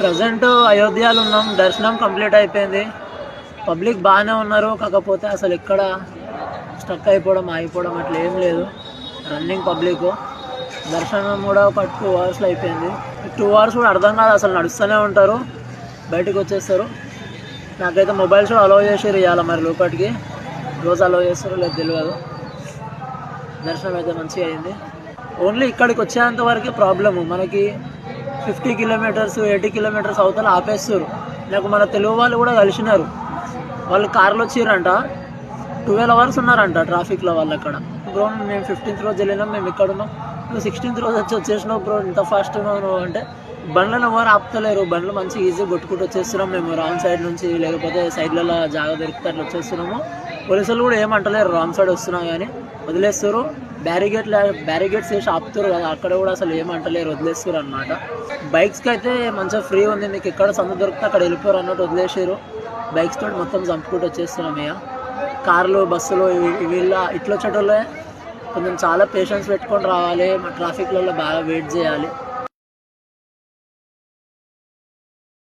Present అయోధ్యలో ఉన్నాం. దర్శనం కంప్లీట్ అయిపోయింది. పబ్లిక్ బాగానే ఉన్నారు. కాకపోతే అసలు ఎక్కడ స్టక్ అయిపోవడం ఆగిపోవడం అట్లా ఏం లేదు. Running public. దర్శనం కూడా ఒక 2 అవర్స్లో అయిపోయింది. 2 అవర్స్ కూడా అర్థం కాదు, అసలు నడుస్తూనే ఉంటారు, బయటకు వచ్చేస్తారు. నాకైతే మొబైల్స్ కూడా అలౌ చేసారు ఇవాళ, మరి లోపలికి రోజు అలౌ చేస్తారో లేదు తెలియదు. దర్శనం అయితే మంచిగా అయింది. ఓన్లీ ఇక్కడికి వచ్చేంత వరకే ప్రాబ్లము. మనకి 50 కిలోమీటర్స్ 80 కిలోమీటర్స్ అవతల ఆపేస్తారు. నాకు మన తెలుగు వాళ్ళు కూడా కలిసినారు. వాళ్ళు కార్లో వచ్చిరంట, 12 అవర్స్ ఉన్నారంట ట్రాఫిక్లో వాళ్ళు అక్కడ. బ్రో మేము 15th రోజు వెళ్ళినాం, మేము ఇక్కడ ఉన్నాం, నువ్వు 16th రోజు వచ్చేసినావు బ్రో, ఇంత ఫాస్ట్ నువ్వు అంటే. బండ్లను ఎవరు ఆపుతలేరు, బండ్లు మంచి ఈజీ కొట్టుకుంటూ వచ్చేస్తున్నాం మేము రాంగ్ సైడ్ నుంచి, లేకపోతే సైడ్లలో జాగా దొరికితే అట్లా వచ్చేస్తున్నాము. పోలీసులు కూడా ఏమంటలేరు, రాంగ్ సైడ్ వస్తున్నాం కానీ వదిలేస్తారు. బ్యారిగేట్స్ వేసి ఆపుతారు కదా, అక్కడ కూడా అసలు ఏమంటలేరు, వదిలేస్తారు అనమాట. బైక్స్కి అయితే మంచిగా ఫ్రీ ఉంది, మీకు ఎక్కడ సందు దొరికితే అక్కడ వెళ్ళిపోరు అన్నట్టు వదిలేసారు. బైక్స్ తోటి మొత్తం చంపుకుంటూ వచ్చేస్తున్నాం. ఇక కార్లు బస్సులు వీళ్ళ ఇట్లా వచ్చేటోళ్ళే కొంచెం చాలా పేషెన్స్ పెట్టుకొని రావాలి, ట్రాఫిక్లలో బాగా వెయిట్ చేయాలి.